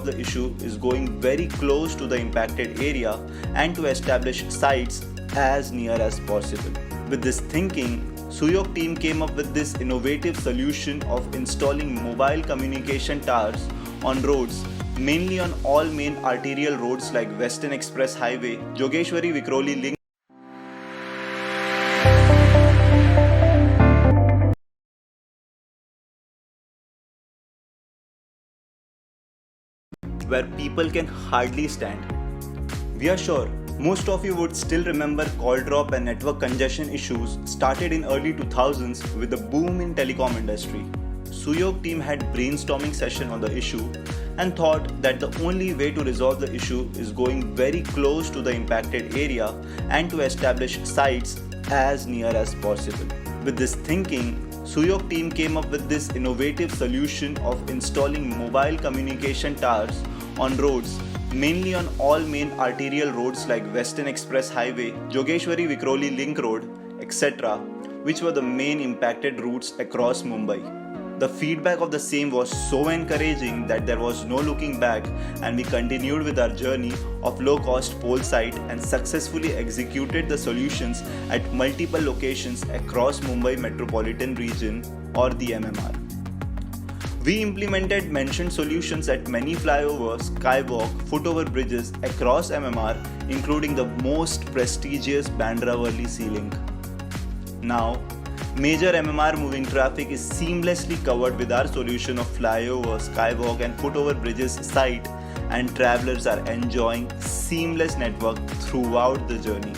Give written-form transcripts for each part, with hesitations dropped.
the issue is going very close to the impacted area and to establish sites as near as possible. With this thinking, Suyok team came up with this innovative solution of installing mobile communication towers on roads, mainly on all main arterial roads like Western Express Highway, Jogeshwari Vikhroli Link, where people can hardly stand. We are sure most of you would still remember call drop and network congestion issues started in early 2000s with the boom in telecom industry. Suyog team had brainstorming session on the issue and thought that the only way to resolve the issue is going very close to the impacted area and to establish sites as near as possible. With this thinking, Suyog team came up with this innovative solution of installing mobile communication towers on roads, mainly on all main arterial roads like Western Express Highway, Jogeshwari Vikhroli Link Road, etc., which were the main impacted routes across Mumbai. The feedback of the same was so encouraging that there was no looking back, and we continued with our journey of low cost pole site and successfully executed the solutions at multiple locations across Mumbai metropolitan region or the MMR. We implemented mentioned solutions at many flyovers, skywalk, footover bridges across MMR, including the most prestigious Bandra-Worli Sea Link. Now, major MMR moving traffic is seamlessly covered with our solution of flyover, skywalk and footover bridges site, and travelers are enjoying seamless network throughout the journey.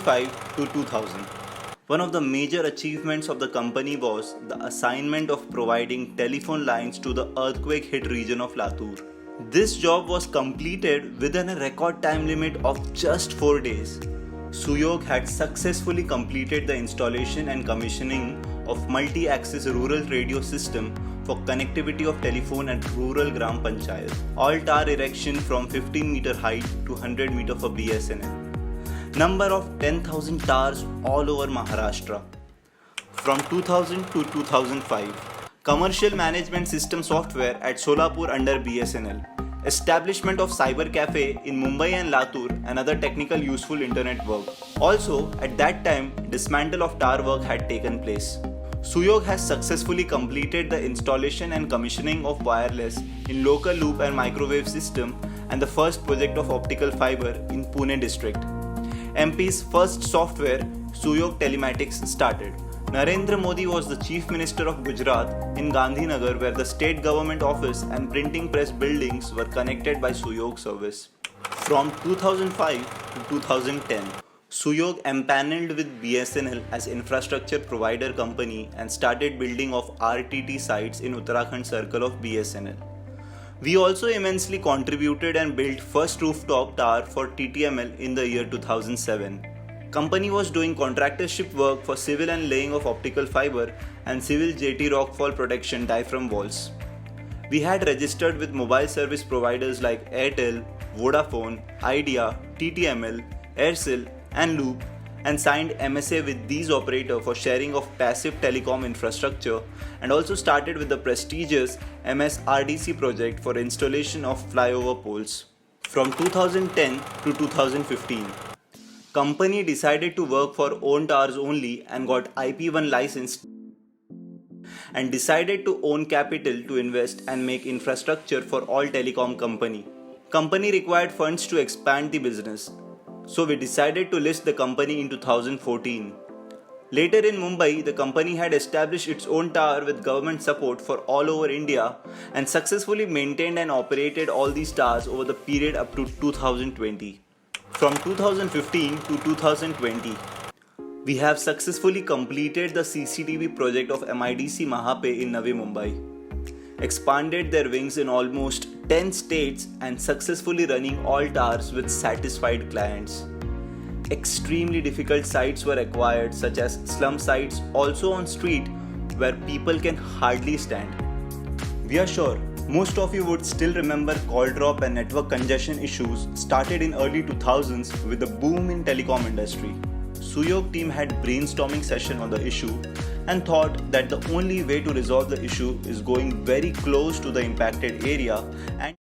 1995 to 2000. One of the major achievements of the company was the assignment of providing telephone lines to the earthquake hit region of Latur. This job was completed within a record time limit of just 4 days. Suyog had successfully completed the installation and commissioning of multi-axis rural radio system for connectivity of telephone at rural Gram Panchayat. All tower erection from 15-meter height to 100-meter for BSNL. Number of 10,000 towers all over Maharashtra. From 2000 to 2005. Commercial management system software at Solapur under BSNL. Establishment of cyber cafe in Mumbai and Latur and other technical useful internet work. Also, at that time, dismantle of tower work had taken place. Suyog has successfully completed the installation and commissioning of wireless in local loop and microwave system and the first project of optical fiber in Pune district. MP's first software, Suyog Telematics, started. Narendra Modi was the Chief Minister of Gujarat in Gandhinagar, where the state government office and printing press buildings were connected by Suyog service. From 2005 to 2010, Suyog empaneled with BSNL as infrastructure provider company and started building of RTT sites in Uttarakhand circle of BSNL. We also immensely contributed and built first rooftop tower for TTML in the year 2007. Company was doing contractorship work for civil and laying of optical fiber and civil JT rockfall protection diaphragm walls. We had registered with mobile service providers like Airtel, Vodafone, Idea, TTML, Aircel and Loop and signed MSA with these operators for sharing of passive telecom infrastructure and also started with the prestigious MSRDC project for installation of flyover poles. From 2010 to 2015, company decided to work for own towers only and got IP1 license and decided to own capital to invest and make infrastructure for all telecom company. Company required funds to expand the business. So we decided to list the company in 2014. Later in Mumbai, the company had established its own tower with government support for all over India and successfully maintained and operated all these towers over the period up to 2020. From 2015 to 2020, we have successfully completed the CCTV project of MIDC Mahape in Navi Mumbai, expanded their wings in almost 10 states and successfully running all towers with satisfied clients. Extremely difficult sites were acquired, such as slum sites also on street where people can hardly stand. We are sure most of you would still remember call drop and network congestion issues started in early 2000s with the boom in telecom industry. Suyog team had brainstorming session on the issue and thought that the only way to resolve the issue is going very close to the impacted area and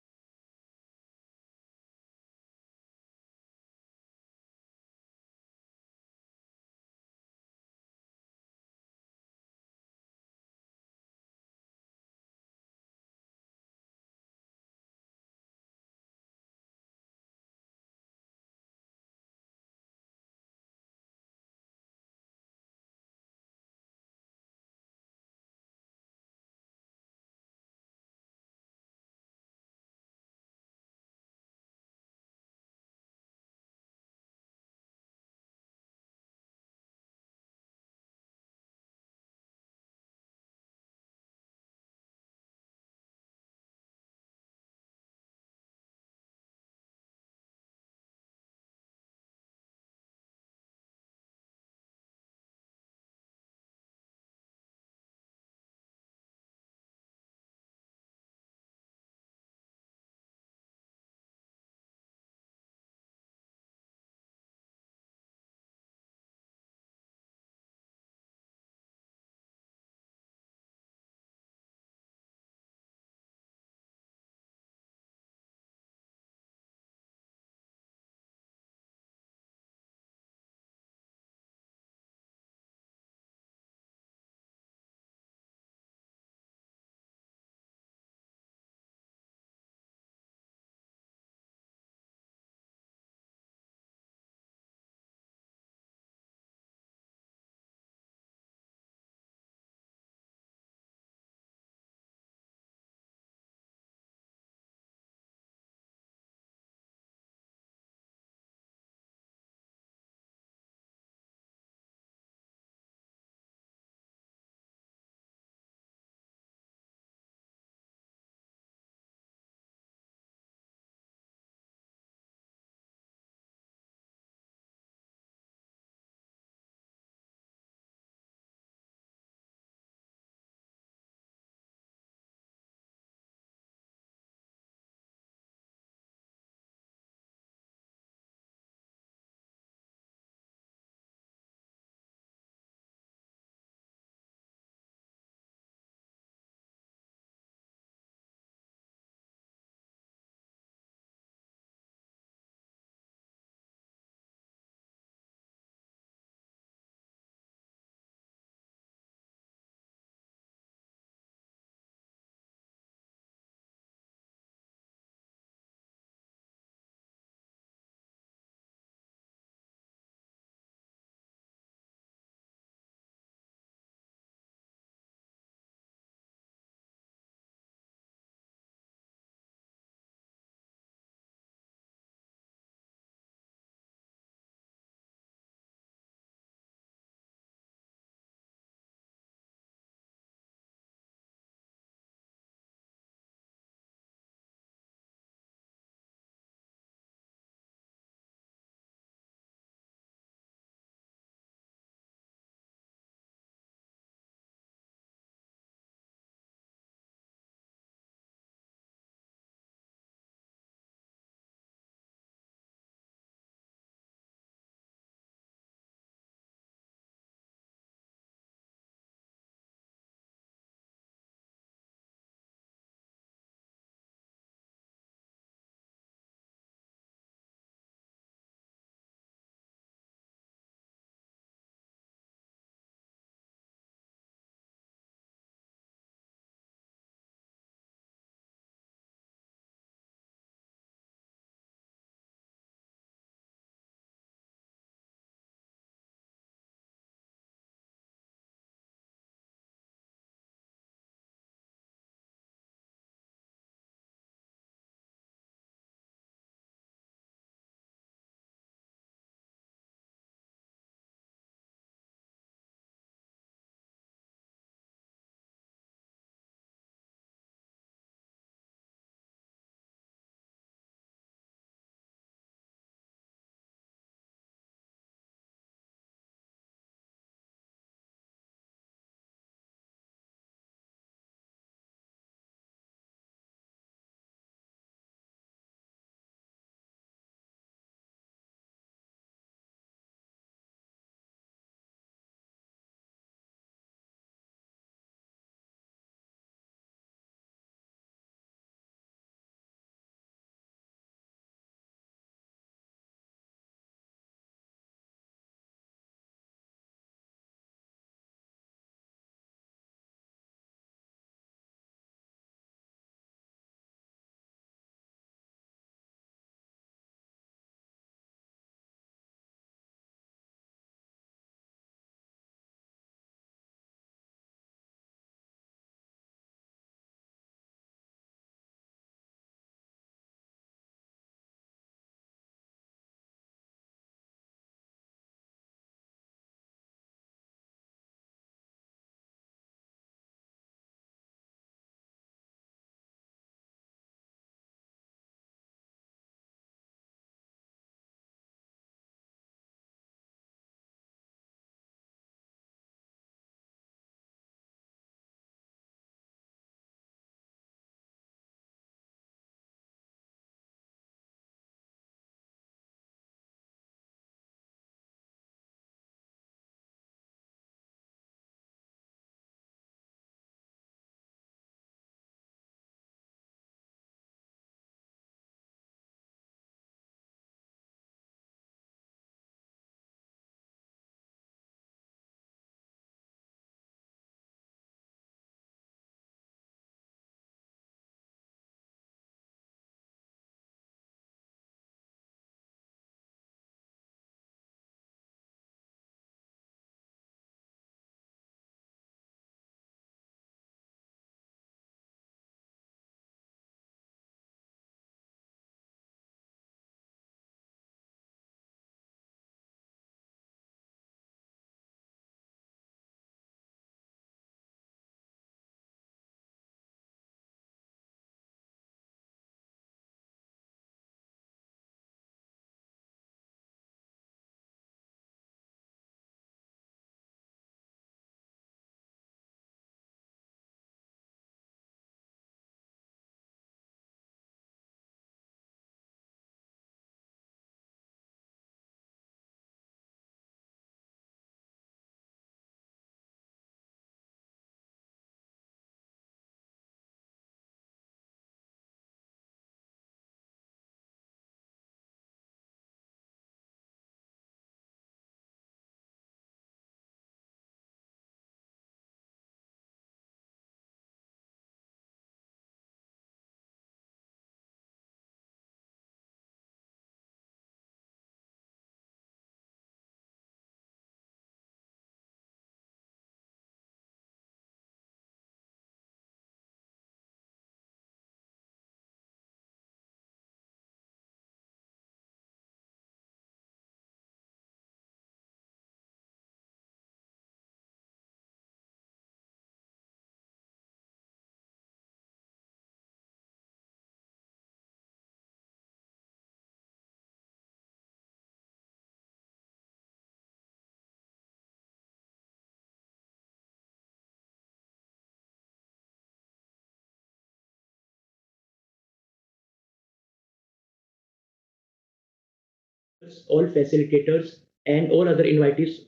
all facilitators, and all other invitees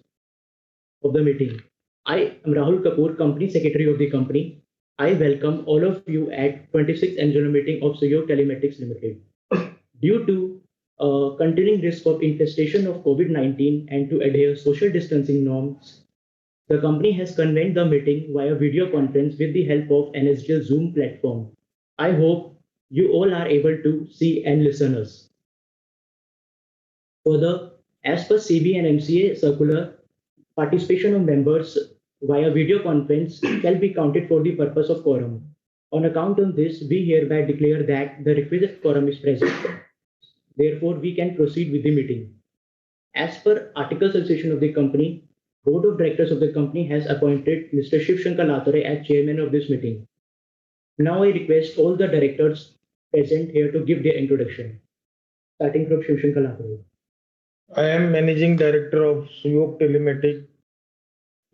of the meeting. I am Rahul Kapoor, Company Secretary of the company. I welcome all of you at 26th Annual Meeting of Suyog Telematics Limited. Due to continuing risk of infestation of COVID-19 and to adhere social distancing norms, the company has convened the meeting via video conference with the help of NSDL Zoom platform. I hope you all are able to see and listen us. Further, as per CB and MCA circular, participation of members via video conference shall be counted for the purpose of quorum. On account of this, we hereby declare that the requisite quorum is present. Therefore, we can proceed with the meeting. As per Articles of Association of the company, Board of Directors of the company has appointed Mr. Shiv Shankar Lathare as chairman of this meeting. Now I request all the directors present here to give their introduction. Starting from Shiv Shankar Lathare. I am Managing Director of Suyog Telematics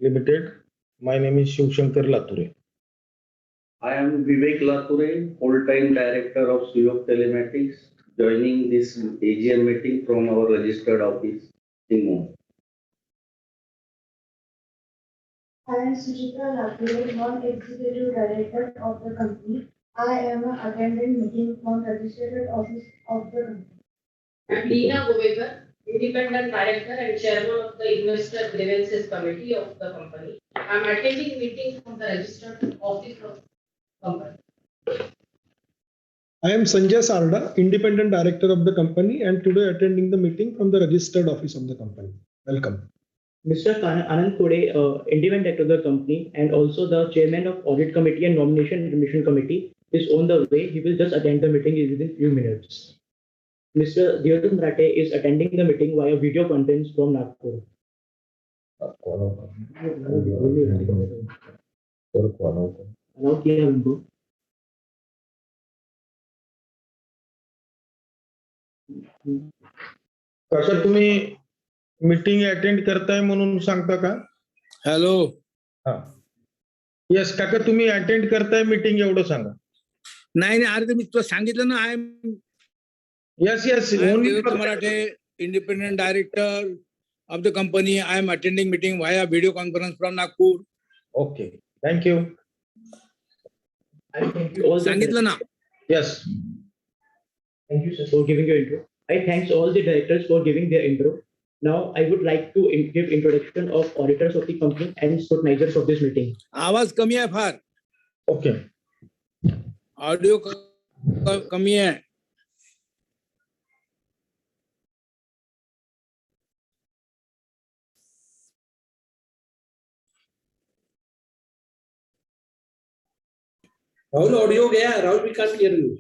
Limited. My name is Shiv Shankar Lathare. I am Vivek Lathare, full-time Director of Suyog Telematics, joining this AGM meeting from our registered office in Mumbai. I am Sujita Lathare, Non-Executive Director of the company. I am attending meeting from registered office of the company. I am Leena Govekar, Independent Director and Chairman of the Investor Grievances Committee of the company. I am attending meeting from the registered office of the company. I am Sanjay Sarda, Independent Director of the company, and today attending the meeting from the registered office of the company. Welcome. Mr. Anand Kode, Independent Director of the company and also the Chairman of Audit Committee and Nomination and Admission Committee is on the way. He will just attend the meeting within few minutes. Mr. Deodh Marathi is attending the meeting via video conference from Nagpur. Allow किया उनको. काका तुम्ही meeting attend करताय म्हणून सांगता का? Hello. हा. Yes काका तुम्ही अटेंड करताय मीटिंग एवढं सांगा. नाही नाही अरे मी तुला सांगितलं ना. I am yes Marathe, independent director of the company. I am attending meeting via video conference from Nagpur. Okay thank you. सांगितलं ना. Yes. Thank you, sir, for giving your intro. I thanks all the directors for giving their intro. Now, I would like to give introduction of auditors of the company and scrutinizers of this meeting. आवाज कमी आहे फार. Okay. Audio कमी आहे. Rahul audio गया. Rahul we can't hear you.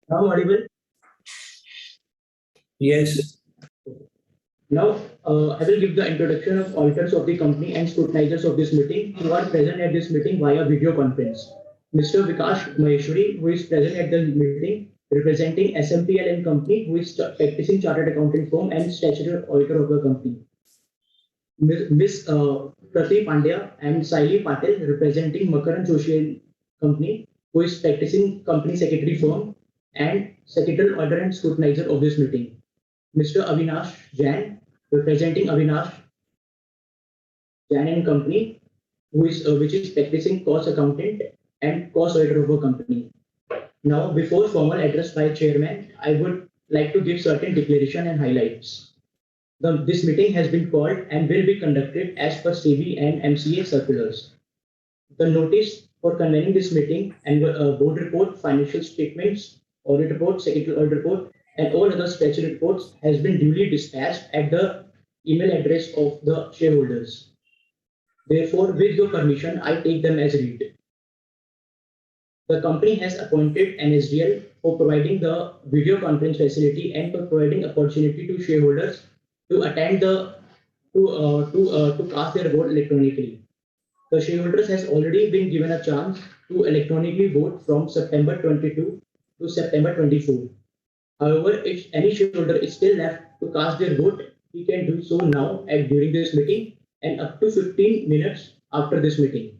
Now audible? Yes. Now, I will give the introduction of auditors of the company and scrutinizers of this meeting who are present at this meeting via video conference. Mr. Vikash Maheshwari, who is present at the meeting, representing SMPL and company, who is practicing chartered accounting firm and statutory auditor of the company. Ms. Prati Pandya and Saili Patel, representing Makaran Joshi and company, who is practicing company secretary firm and secretary auditor and scrutinizer of this meeting. Mr. Avinash Jain, representing Avinash Jain and company, which is practicing cost accountant and cost auditor of a company. Now, before formal address by chairman, I would like to give certain declaration and highlights. This meeting has been called and will be conducted as per CB and MCA circulars. The notice for convening this meeting and board report, financial statements, audit report, secretary audit report, and all other statutory reports has been duly dispatched at the email address of the shareholders. Therefore, with your permission, I take them as read. The company has appointed NSDL for providing the video conference facility and for providing opportunity to shareholders to attend to cast their vote electronically. The shareholders has already been given a chance to electronically vote from September 22 to September 24. However, if any shareholder is still left to cast their vote, he can do so now and during this meeting and up to 15 minutes after this meeting.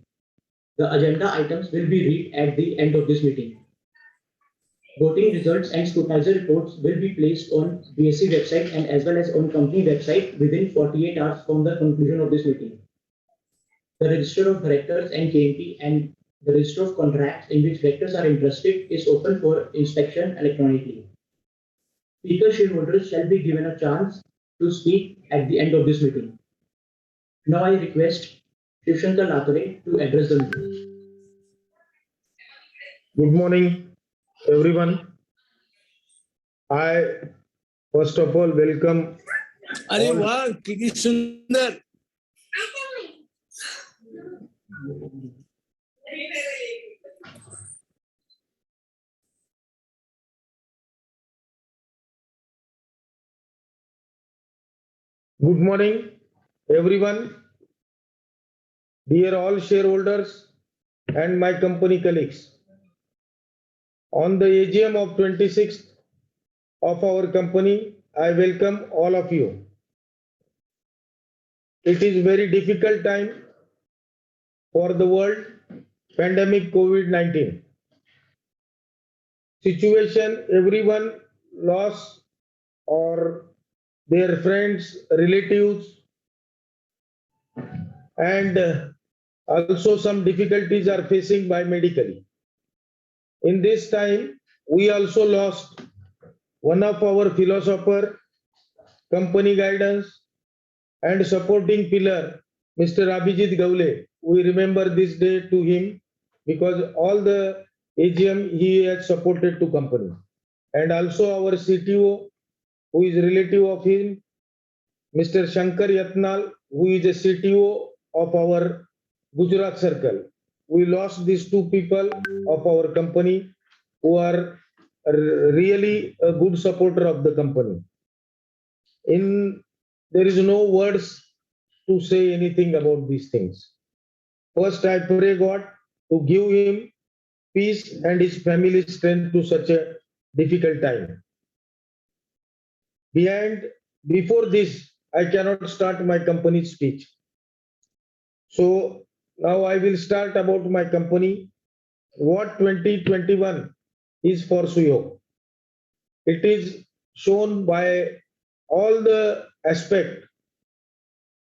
The agenda items will be read at the end of this meeting. Voting results and scrutinizer reports will be placed on BSc website and as well as on company website within 48 hours from the conclusion of this meeting. The register of directors and KMP and the register of contracts in which directors are interested is open for inspection electronically. Speaker shareholders shall be given a chance to speak at the end of this meeting. Now I request Shivshankar Lathare to address the meeting. Good morning, everyone. I first of all welcome अरे all. वाह किती सुंदर. Good morning, everyone. Dear all shareholders and my company colleagues. On the AGM of 26th of our company, I welcome all of you. It is very difficult time for the world, pandemic COVID-19. Situation, everyone lost or their friends, relatives, and also some difficulties are facing by medically. In this time, we also lost one of our philosopher, company guidance, and supporting pillar, Mr. Abhijit Gaule. We remember this day to him because all the AGM he has supported to company. And also our CTO, who is relative of him, Mr. Shankar Yatnal, who is a CTO of our Gujarat circle. We lost these two people of our company who are really a good supporter of the company. There is no words to say anything about these things. First, I pray God to give him peace and his family strength to such a difficult time. Before this, I cannot start my company's speech. So now I will start about my company. What 2021 is for Suyog. It is shown by all the aspect.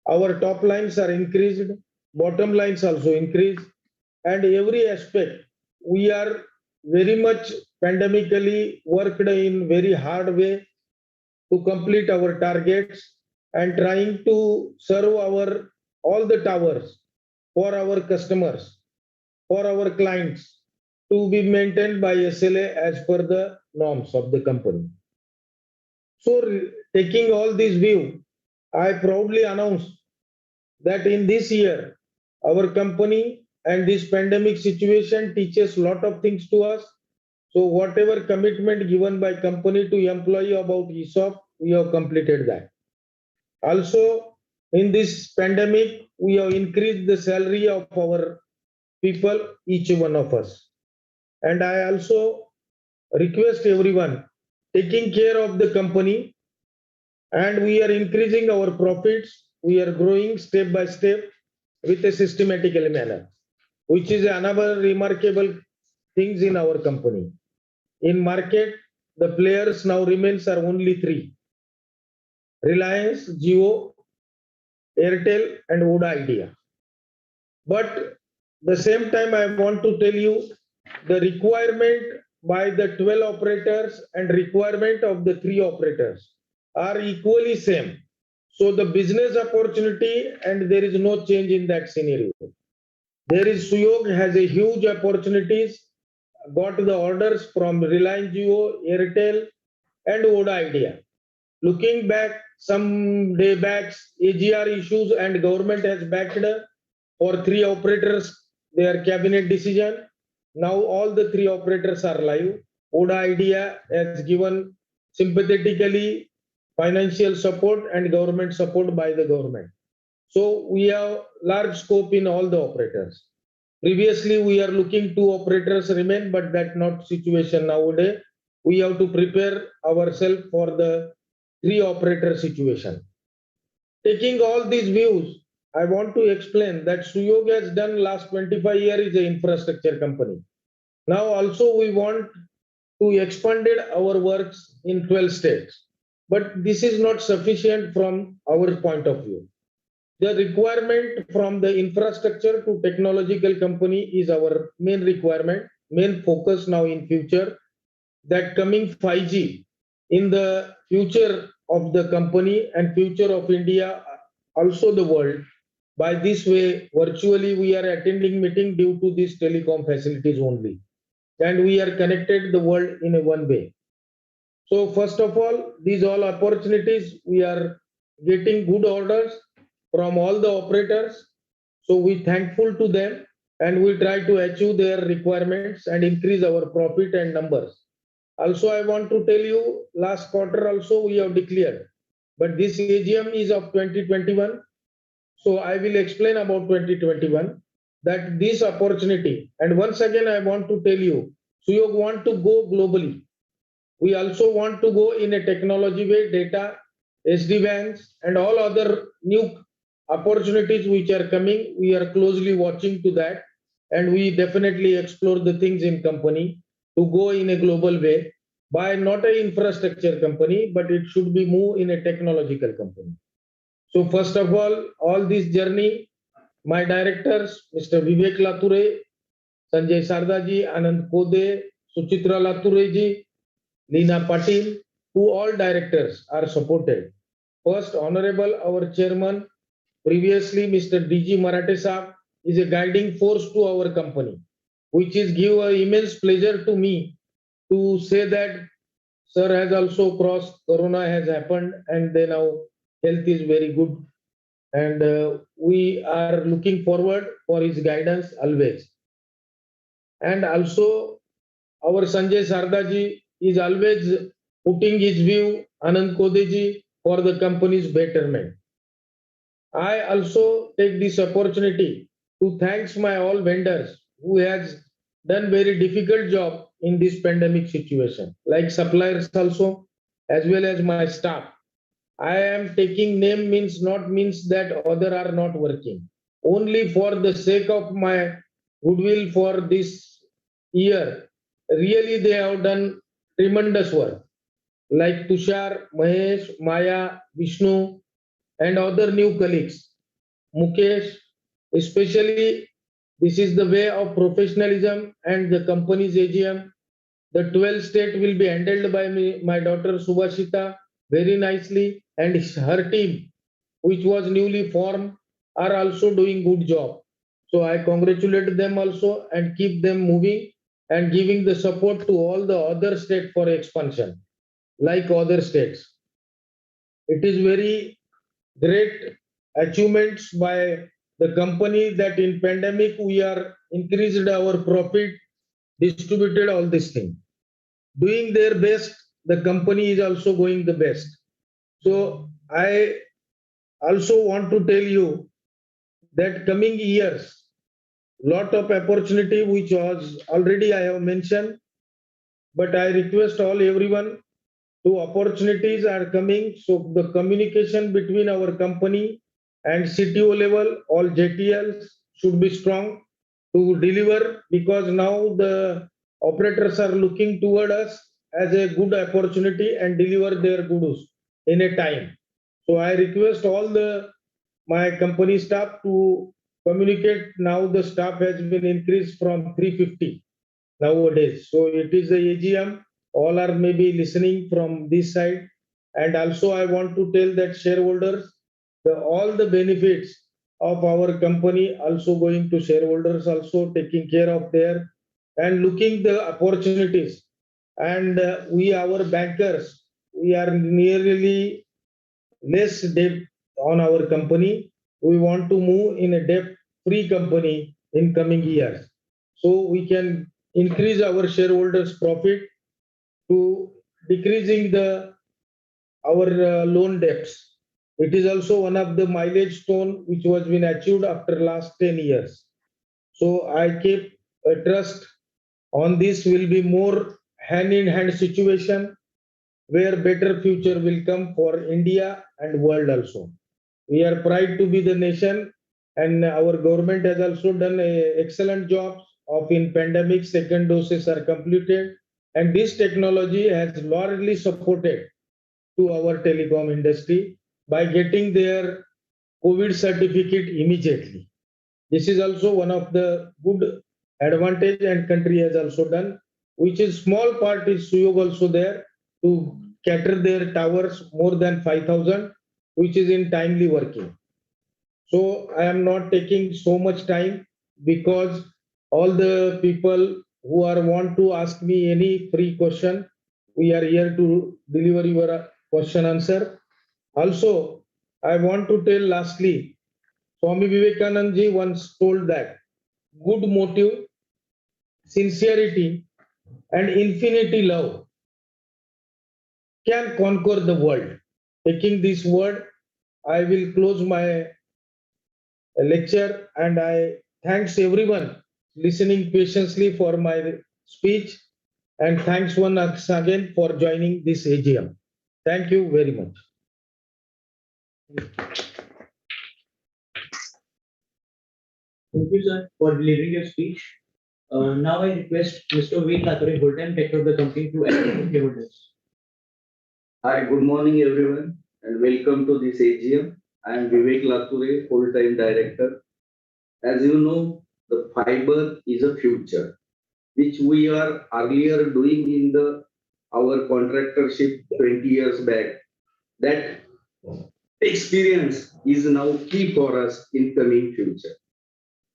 Our top lines are increased, bottom lines also increased, and every aspect we are very much pandemically worked in very hard way to complete our targets and trying to serve all the towers for our customers, for our clients to be maintained by SLA as per the norms of the company. So taking all this view, I proudly announce that in this year, our company and this pandemic situation teaches a lot of things to us. So whatever commitment given by company to employee about ESOP, we have completed that. Also, in this pandemic, we have increased the salary of our people, each one of us. And I also request everyone taking care of the company, and we are increasing our profits. We are growing step by step with a systematical manner, which is another remarkable things in our company. In market, the players now remains are only three: Reliance, Jio, Airtel, and Voda Idea. But the same time, I want to tell you the requirement by the 12 operators and requirement of the 3 operators are equally same. So the business opportunity, and there is no change in that scenario. There is Suyog has a huge opportunities, got the orders from Reliance Jio, Airtel, and Voda Idea. Looking back, some day back, AGR issues and government has backed for 3 operators their cabinet decision. Now all the 3 operators are live. Voda Idea has given sympathetically financial support and government support by the government. So we have large scope in all the operators. Previously, we are looking 2 operators remain, but that not situation nowadays. We have to prepare ourselves for the 3 operator situation. taking all these views, I want to explain that Suyog has done last 25 years is an infrastructure company. Now also we want to expand our works in 12 states. But this is not sufficient from our point of view. The requirement from the infrastructure to technological company is our main requirement, main focus now in future, that coming 5G in the future of the company and future of India, also the world. By this way, virtually we are attending meeting due to these telecom facilities only. And we are connected the world in a one way. So first of all, these all opportunities, we are getting good orders from all the operators. So we thankful to them and we try to achieve their requirements and increase our profit and numbers. Also, I want to tell you, last quarter also we have declared, but this AGM is of 2021. So I will explain about 2021 that this opportunity. And once again, I want to tell you, Suyog want to go globally. We also want to go in a technology way, data, SD-WANs, and all other new opportunities which are coming. We are closely watching to that, and we definitely explore the things in company to go in a global way by not an infrastructure company, but it should be move in a technological company. So first of all this journey, my directors, Mr. Vivek Lature, Sanjay Sardaji, Anand Kode, Suchitra Latureji, Leena Patil, who all directors are supported. First, Honorable, our chairman, previously Mr. DG Marathe Saab, is a guiding force to our company, which is give an immense pleasure to me to say that sir has also crossed, Corona has happened, and then now health is very good. And we are looking forward for his guidance always. And also our Sanjay Sardaji is always putting his view, Anand Kodeji, for the company's betterment. I also take this opportunity to thank my all vendors who has done very difficult job in this pandemic situation, like suppliers also, as well as my staff. I am taking name means that other are not working. Only for the sake of my goodwill for this year, really they have done tremendous work. Like Tushar, Mahesh, Maya, Vishnu, and other new colleagues. Mukesh, especially this is the way of professionalism and the company's AGM. The 12 state will be handled by me, my daughter Subhashita very nicely, and her team, which was newly formed, are also doing good job. So I congratulate them also and keep them moving and giving the support to all the other states for expansion, like other states. It is very great achievements by the company that in pandemic we are increased our profit, distributed all this thing. Doing their best, the company is also going the best. So I also want to tell you that coming years, lot of opportunity which was already I have mentioned, but I request all everyone to opportunities are coming. So the communication between our company and CTO level, all JTLs should be strong to deliver, because now the operators are looking toward us as a good opportunity and deliver their goods in a time. So I request all my company staff to communicate. Now the staff has been increased from 350 nowadays. So it is a AGM. All are maybe listening from this side. And also I want to tell that shareholders, all the benefits of our company also going to shareholders, also taking care of their and looking the opportunities. And we, our bankers, we are nearly less debt on our company. We want to move in a debt-free company in coming years. So we can increase our shareholders' profit to decreasing our loan debts. It is also one of the milestone which was been achieved after last 10 years. So I keep a trust on this will be more hand-in-hand situation where better future will come for India and world also. We are proud to be the nation, and our government has also done an excellent job of in pandemic second doses are completed, and this technology has largely supported to our telecom industry by getting their COVID certificate immediately. This is also one of the good advantage and country has also done, which is small part is Suyog also there to cater their towers more than 5,000, which is in timely working. So I am not taking so much time because all the people who are want to ask me any free question, we are here to deliver your question answer. Also, I want to tell lastly, Swami Vivekananda ji once told that good motive, sincerity, and infinity love can conquer the world. Taking this word, I will close my lecture and I thanks everyone listening patiently for my speech and thanks once again for joining this AGM. Thank you very much. Thank you, sir, for delivering your speech. Now I request Mr. Vivek Lathore, full-time director of the company, to address the shareholders. Hi, good morning, everyone, and welcome to this AGM. I am Vivek Lathore, full-time director. As you know, the fiber is a future, which we are earlier doing in our contractorship 20 years back. That experience is now key for us in coming future.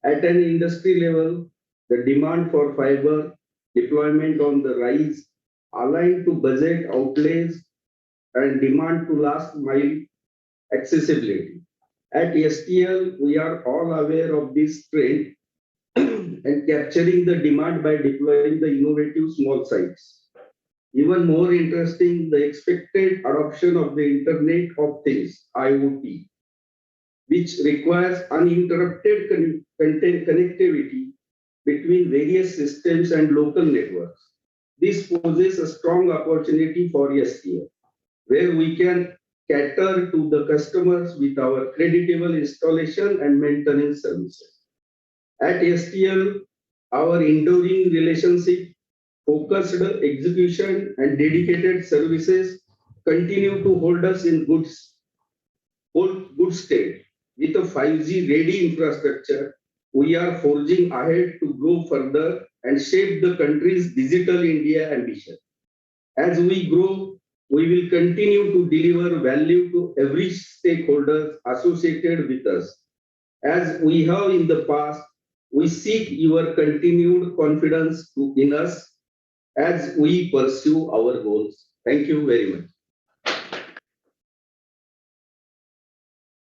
At an industry level, the demand for fiber deployment on the rise, aligned to budget outlays and demand to last mile accessibility. At STL, we are all aware of this trend and capturing the demand by deploying the innovative small sites. Even more interesting, the expected adoption of the Internet of Things, IoT, which requires uninterrupted connectivity between various systems and local networks. This poses a strong opportunity for STL, where we can cater to the customers with our creditable installation and maintenance services. At STL, our enduring relationship, focused execution, and dedicated services continue to hold us in good state. With a 5G ready infrastructure, we are forging ahead to grow further and shape the country's digital India ambition. As we grow, we will continue to deliver value to every stakeholder associated with us. As we have in the past, we seek your continued confidence in us as we pursue our goals. Thank you very much.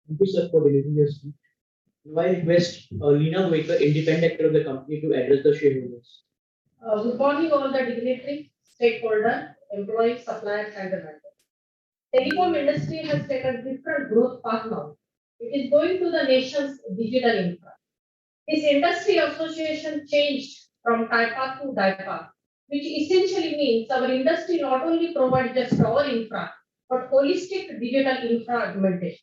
Thank you, sir, for delivering your speech. Now I request Leena Goekar, independent director of the company, to address the shareholders. Good morning, all the dignitaries, stakeholders, employees, suppliers, and the vendors. Telecom industry has taken different growth path now. It is going to the nation's digital infra. This industry association changed from TIPA to DIPA, which essentially means our industry not only provides just our infra, but holistic digital infra augmentation,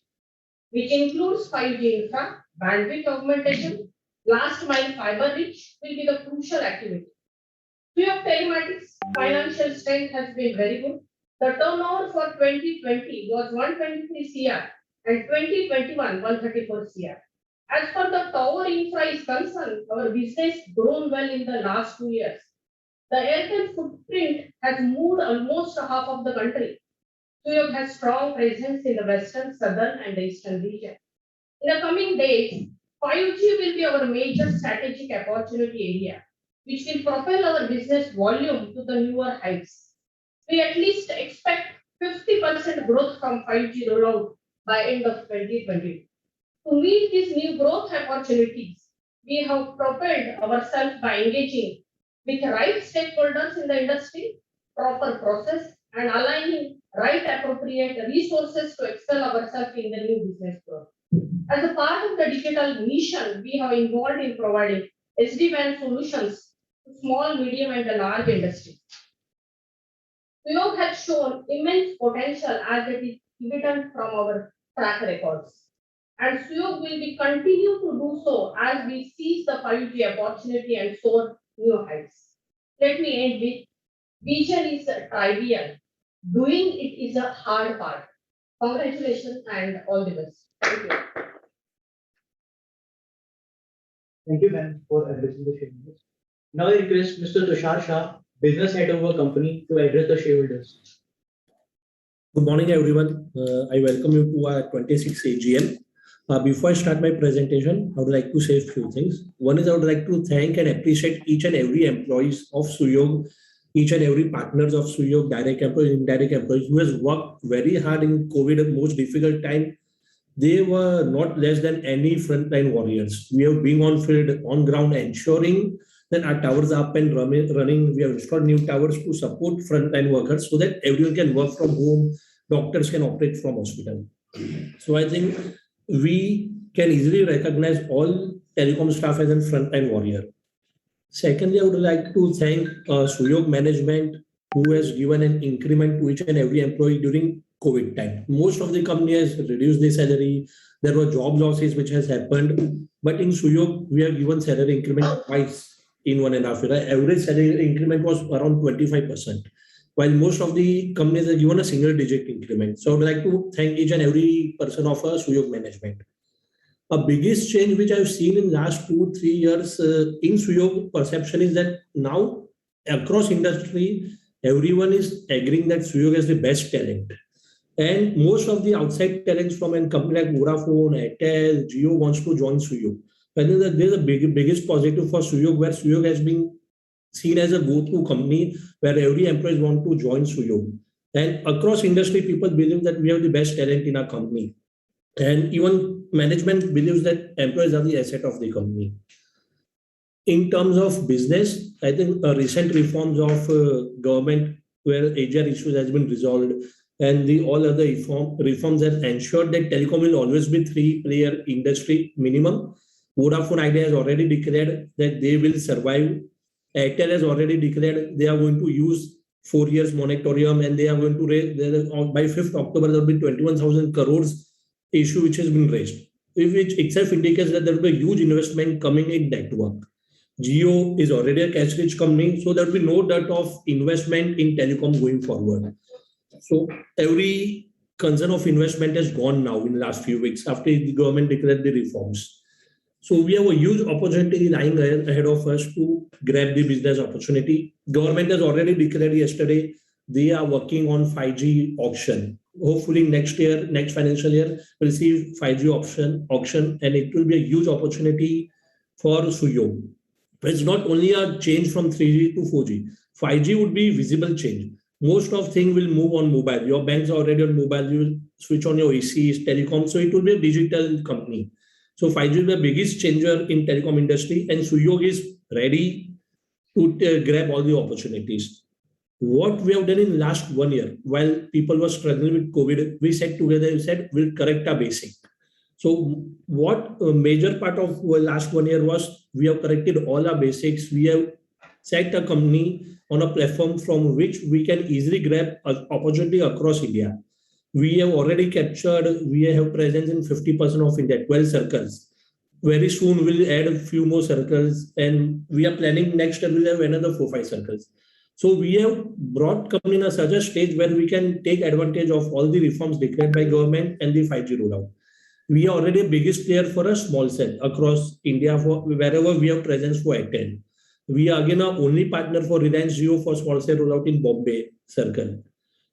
which includes 5G infra, bandwidth augmentation, last mile fiber reach will be the crucial activity. Suyog Telematics financial strength has been very good. The turnover for 2020 was 123 CR and 2021 134 CR. As for the tower infra is concerned, our business grown well in the last 2 years. The Airtel footprint has moved almost half of the country. Suyog has strong presence in the western, southern, and eastern region. In the coming days, 5G will be our major strategic opportunity area, which will propel our business volume to the newer heights. We at least expect 50% growth from 5G rollout by end of 2022. To meet these new growth opportunities, we have propelled ourselves by engaging with right stakeholders in the industry, proper process, and aligning right appropriate resources to excel ourselves in the new business growth. As a part of the digital mission, we have involved in providing SD-WAN solutions to small, medium, and large industries. Suyog has shown immense potential as it is evident from our track records. and Suyog will be continue to do so as we seize the 5G opportunity and soar new heights. Let me end with vision is trivial, doing it is a hard part. Congratulations and all the best. Thank you. Thank you, ma'am, for addressing the shareholders. Now I request Mr. Tushar Shah, business head of our company, to address the shareholders. Good morning, everyone. I welcome you to our 26th AGM. Before I start my presentation, I would like to say a few things. One is I would like to thank and appreciate each and every employees of Suyog, each and every partners of Suyog, direct employees, indirect employees, who has worked very hard in COVID, most difficult time. They were not less than any frontline warriors. We have been on field, on ground, ensuring that our towers are up and running. We have installed new towers to support frontline workers so that everyone can work from home, doctors can operate from hospital. So I think we can easily recognize all telecom staff as a frontline warrior. Secondly, I would like to thank Suyog management, who has given an increment to each and every employee during COVID time. Most of the company has reduced their salary. There were job losses which has happened. But in Suyog, we have given salary increment twice in 1.5 years. Average salary increment was around 25%, while most of the companies have given a single-digit increment. So I would like to thank each and every person of Suyog management. A biggest change which I've seen in last 2-3 years in Suyog perception is that now across industry, everyone is agreeing that Suyog has the best talent. And most of the outside talents from a company like Vodafone, Airtel, Jio wants to join Suyog. I think that there's a biggest positive for Suyog, where Suyog has been seen as a go-to company where every employee want to join Suyog. And across industry, people believe that we have the best talent in our company. And even management believes that employees are the asset of the company. In terms of business, I think recent reforms of government where AGR issues has been resolved, and the all other reforms have ensured that telecom will always be 3-player industry minimum. Vodafone Idea has already declared that they will survive. Airtel has already declared they are going to use 4 years moratorium, and they are going to raise by 5th October there will be 21,000 crores issue which has been raised, which itself indicates that there will be a huge investment coming in network. Jio is already a cash-rich company, so there will be no doubt of investment in telecom going forward. So every concern of investment has gone now in the last few weeks after the government declared the reforms. So we have a huge opportunity lying ahead of us to grab the business opportunity. Government has already declared yesterday they are working on 5G auction. Hopefully next year, next financial year, we'll see 5G auction, and it will be a huge opportunity for Suyog. It's not only a change from 3G to 4G. 5G would be visible change. Most of things will move on mobile. Your banks are already on mobile. You will switch on your ACs, telecom. So it will be a digital company. So 5G is the biggest changer in telecom industry, and Suyog is ready to grab all the opportunities. What we have done in last 1 year, while people were struggling with COVID, we sat together and said we'll correct our basic. So what a major part of last 1 year was we have corrected all our basics. We have set a company on a platform from which we can easily grab an opportunity across India. We have already captured, we have presence in 50% of India, 12 circles. Very soon we'll add a few more circles, and we are planning next year we'll have another 4-5 circles. So we have brought company in such a stage where we can take advantage of all the reforms declared by government and the 5G rollout. We are already the biggest player for a small cell across India for wherever we have presence for Airtel. We are again our only partner for Reliance Jio for small cell rollout in Bombay circle.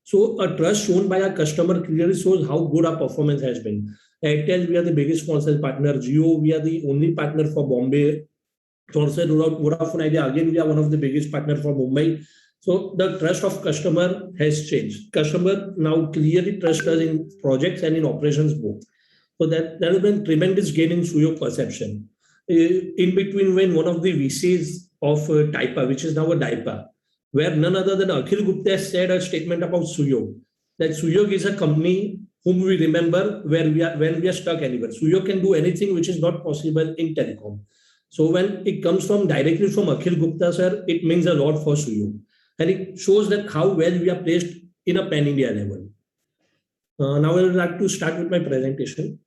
So a trust shown by our customer clearly shows how good our performance has been. Airtel, we are the biggest small cell partner. Jio, we are the only partner for Bombay. Small cell rollout. Vodafone Idea, again, we are one of the biggest partner for Mumbai. So the trust of customer has changed. Customer now clearly trusts us in projects and in operations both. So that has been tremendous gain in Suyog perception. In between, when one of the VCs of Taipa, which is now a DIPA, where none other than Akhil Gupta said a statement about Suyog, that Suyog is a company whom we remember when we are stuck anywhere. Suyog can do anything which is not possible in telecom. So when it comes from directly from Akhil Gupta, sir, it means a lot for Suyog. And it shows that how well we are placed in a pan-India level. Now I would like to start with my presentation.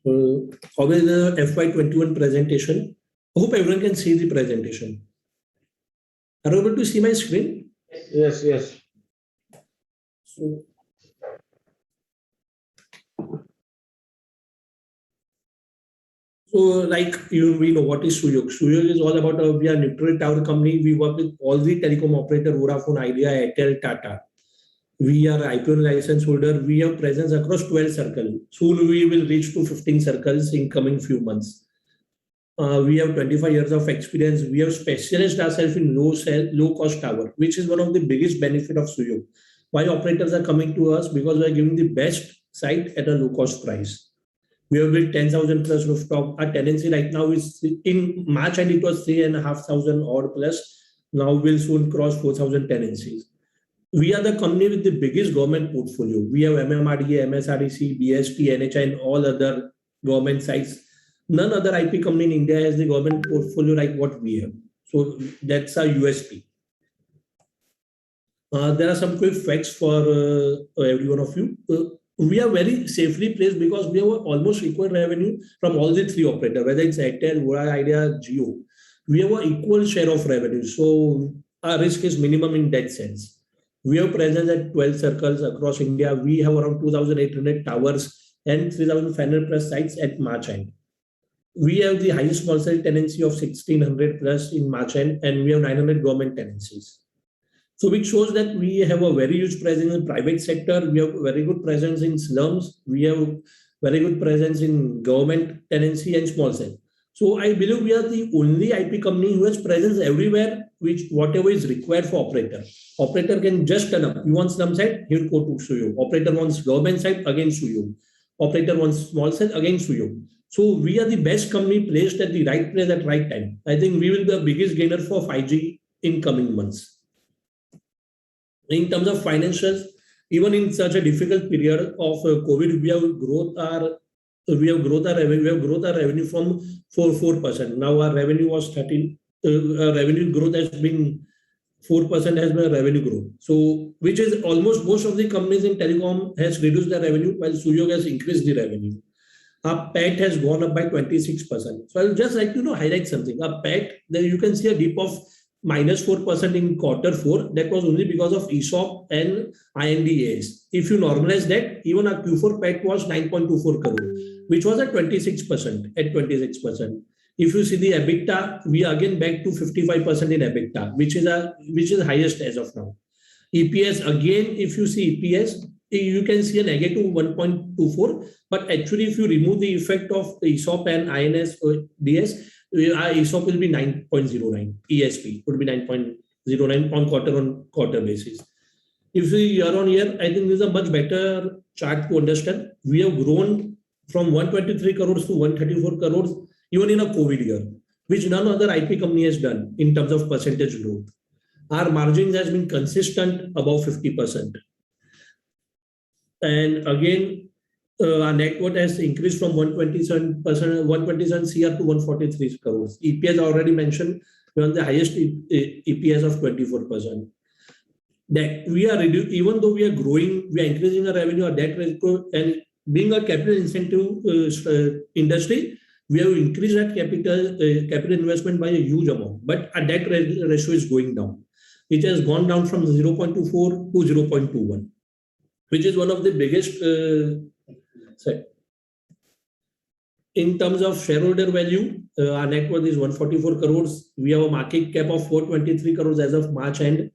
How is the FY21 presentation? I hope everyone can see the presentation. Are you able to see my screen? Yes, yes. So like we know what is Suyog. Suyog is all about we are a neutral tower company. We work with all the telecom operator, Vodafone, Idea, Airtel, Tata. We are IPO license holder. We have presence across 12 circles. Soon we will reach to 15 circles in coming few months. We have 25 years of experience. We have specialized ourselves in low cost tower, which is one of the biggest benefit of Suyog. Why operators are coming to us? Because we are giving the best site at a low cost price. We have built 10,000 plus rooftop. Our tenancy right now is in March and it was 3,500 odd plus. Now we'll soon cross 4,000 tenancies. We are the company with the biggest government portfolio. We have MMRDA, MSRDC, BST, NHI, and all other government sites. None other IP company in India has the government portfolio like what we have. So that's our USP. There are some quick facts for every one of you. We are very safely placed because we have almost equal revenue from all the three operators, whether it's Airtel, Vodafone Idea, Jio. We have an equal share of revenue. So our risk is minimum in that sense. We have presence at 12 circles across India. We have around 2,800 towers and 3,500 plus sites at March end. We have the highest small cell tenancy of 1,600 plus in March end, and we have 900 government tenancies. So which shows that we have a very huge presence in private sector. We have very good presence in slums. We have very good presence in government tenancy and small cell. So I believe we are the only IP company who has presence everywhere, which whatever is required for operator. Operator can just turn up. He wants slum site, he will go to Suyog. Operator wants government site, again Suyog. Operator wants small cell, again Suyog. So we are the best company placed at the right place at right time. I think we will be the biggest gainer for 5G in coming months. In terms of financials, even in such a difficult period of COVID, we have growth our revenue from 4%. Now our revenue was 13. Revenue growth has been 4% has been revenue growth. So which is almost most of the companies in telecom has reduced their revenue while Suyog has increased the revenue. Our PAT has gone up by 26%. So I'll just like to highlight something. Our PAT, there you can see a dip of -4% in Q4. That was only because of ESOP and IND-AS. If you normalize that, even our Q4 PAT was 9.24 crore, which was at 26%. If you see the EBITDA, we are again back to 55% in EBITDA, which is highest as of now. EPS, again, if you see EPS, you can see a negative 1.24, but actually if you remove the effect of the ESOP and INS or DS, our ESOP will be 9.09, ESP would be 9.09 on quarter basis. If we year on year, I think this is a much better chart to understand. We have grown from 123 crores to 134 crores, even in a COVID year, which none other IP company has done in terms of percentage growth. Our margins has been consistent above 50%. And again, our net worth has increased from 127 CR to 143 crores. EPS already mentioned, we are on the highest EPS of 24%. That we are even though we are growing, we are increasing our revenue, our debt ratio, and being a capital intensive industry, we have increased that capital investment by a huge amount. But our debt ratio is going down. It has gone down from 0.24 to 0.21, which is one of the biggest. In terms of shareholder value, our net worth is 144 crores. We have a market cap of 423 crores as of March end.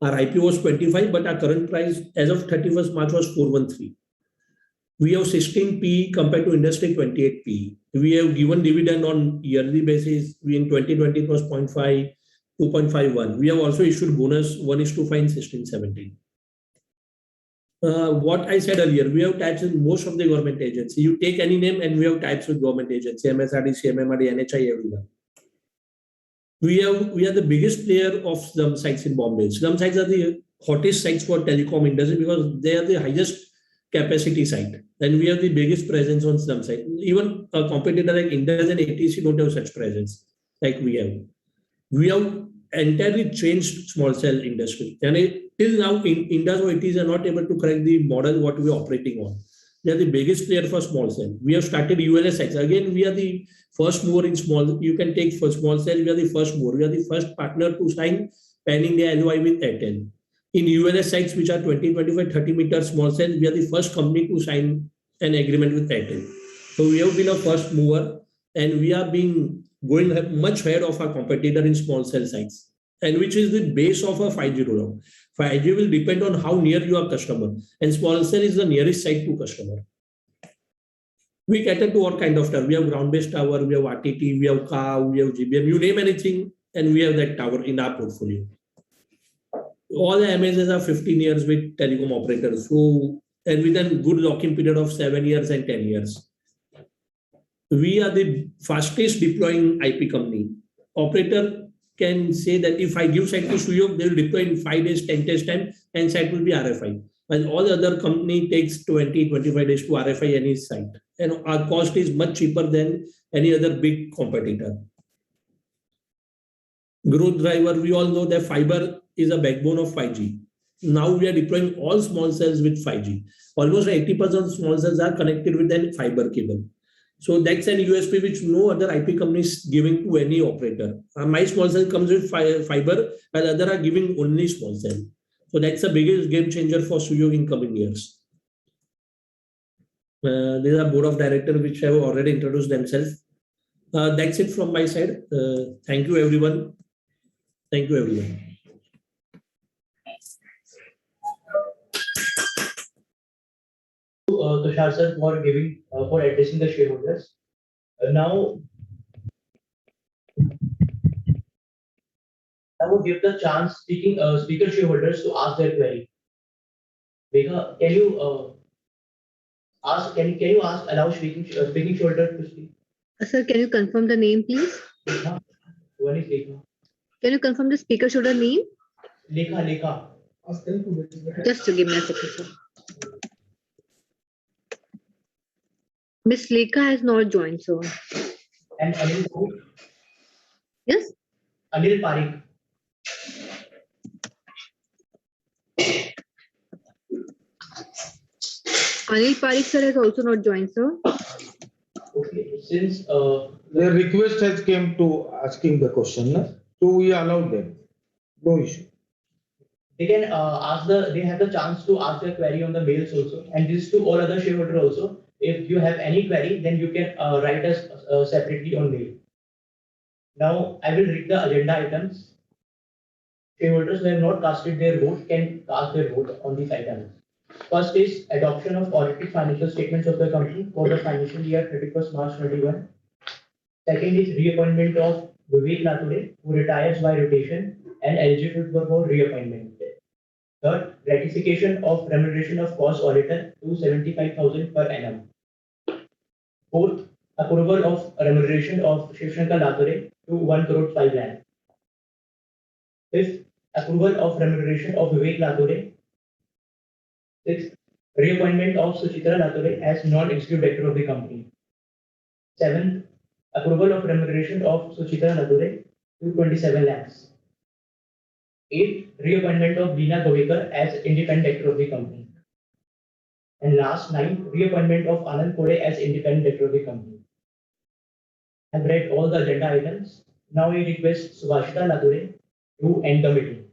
Our IPO was 25, but our current price as of 31st March was 413. We have 16 PE compared to industry 28 PE. We have given dividend on yearly basis. We in 2020 it was 0.5, 2.51. We have also issued bonus 1:5 in 16-17. What I said earlier, we have types in most of the government agencies. You take any name and we have types with government agency, MSRDC, MMRD, NHI, everyone. We are the biggest player of slum sites in Bombay. Slum sites are the hottest sites for telecom industry because they are the highest capacity site. And we have the biggest presence on slum site. Even a competitor like Indus and ATC don't have such presence like we have. We have entirely changed small cell industry. And till now, Indus or ATC are not able to correct the model what we are operating on. We are the biggest player for small cell. We have started ULSX. Again, we are the first mover in small. You can take for small cell. We are the first mover. We are the first partner to sign pan-India LOI with Airtel. In ULSX, which are 20, 25, 30 meter small cells, we are the first company to sign an agreement with Airtel. So we have been a first mover, and we are being going much ahead of our competitor in small cell sites, and which is the base of a 5G rollout. 5G will depend on how near you are customer, and small cell is the nearest site to customer. We cater to all kind of tower. We have ground-based tower, we have RTT, we have CAV, we have GBM, you name anything, and we have that tower in our portfolio. All the MSs are 15 years with telecom operators, so, and with a good lock-in period of 7 years and 10 years. We are the fastest deploying IP company. Operator can say that if I give site to Suyog, they will deploy in 5 days, 10 days time, and site will be RFI. While all the other company takes 20, 25 days to RFI any site. And our cost is much cheaper than any other big competitor. Growth driver, we all know that fiber is a backbone of 5G. Now we are deploying all small cells with 5G. Almost 80% of small cells are connected with a fiber cable. So that's an USP which no other IP company is giving to any operator. My small cell comes with fiber, while other are giving only small cell. So that's the biggest game changer for Suyog in coming years. These are board of directors which have already introduced themselves. That's it from my side. Thank you, everyone. Thank you, everyone. Tushar sir for addressing the shareholders. Now I will give the chance speaker shareholders to ask their query. Vega, can you allow speaking shareholder to speak? Sir, can you confirm the name, please? Lekha. One is Lekha. Can you confirm the speaker shoulder name? Lekha. Just to give me a second, sir. Miss Lekha has not joined, sir. And Anil Parik. Yes? Anil Parik. Anil Parik, sir, has also not joined, sir. Okay. Since Their request has came to asking the question, na? So we allowed them. No issue. they can they have the chance to ask their query on the mails also, and this to all other shareholders also. If you have any query, then you can write us separately on mail. Now I will read the agenda items. Shareholders who have not casted their vote can cast their vote on these items. First is adoption of audited financial statements of the company for the financial year 31st March 21. Second is reappointment of Vivek Lathude, who retires by rotation and eligible for reappointment. Third, ratification of remuneration of cost auditor to 75,000 per annum. Fourth, approval of remuneration of Shiv Shankar Lathude to 1 crore 5 lakh. Fifth, approval of remuneration of Vivek Lathude. Sixth, reappointment of Suchitra Lathude as non-executive director of the company. Seventh, approval of remuneration of Suchitra Lathude to 27 lakhs. Eighth, reappointment of Veena Govekar as independent director of the company. And last, ninth, reappointment of Anand Kode as independent director of the company. I've read all the agenda items. Now I request Subhashita Lathude to end the meeting.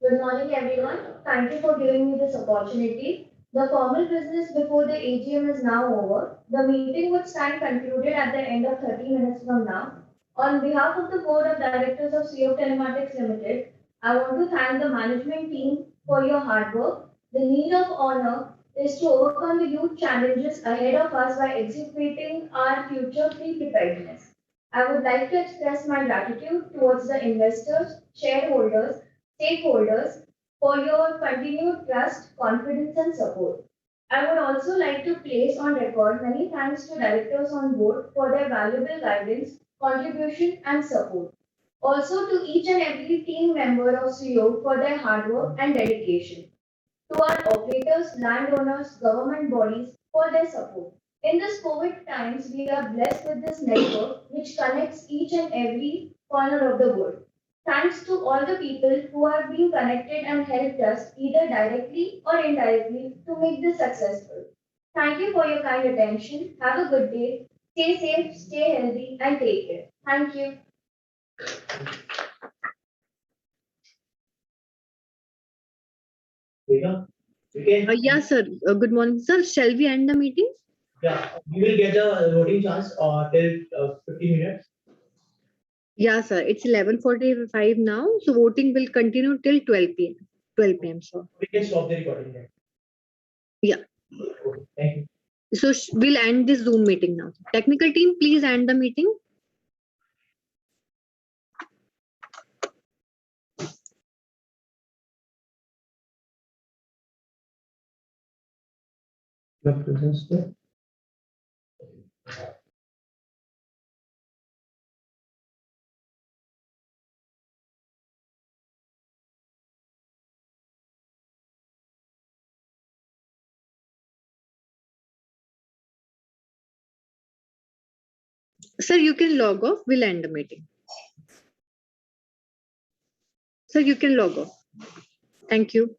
Good morning, everyone. Thank you for giving me this opportunity. The formal business before the AGM is now over. The meeting would stand concluded at the end of 30 minutes from now. On behalf of the Board of Directors of Suyog Telematics Limited, I want to thank the management team for your hard work. The need of honor is to overcome the huge challenges ahead of us by executing our future pre-preparedness. I would like to express my gratitude towards the investors, shareholders, stakeholders for your continued trust, confidence, and support. I would also like to place on record many thanks to directors on board for their valuable guidance, contribution, and support. Also to each and every team member of Suyog for their hard work and dedication. To our operators, landowners, government bodies for their support. In this COVID times, we are blessed with this network which connects each and every corner of the world. Thanks to all the people who have been connected and helped us either directly or indirectly to make this successful. Thank you for your kind attention. Have a good day. Stay safe, stay healthy, and take care. Thank you. Vega, we can, Yeah, sir. Good morning, sir. Shall we end the meeting? yeah, we will get a voting chance till 15 minutes. Yeah, sir. It's 11:45 now, so voting will continue till 12 p.m. 12 p.m. So We can stop the recording then. yeah. Okay, thank you. So we'll end this Zoom meeting now. Technical team, please end the meeting. The presence there. Sir, you can log off. We'll end the meeting. Sir, you can log off. Thank you.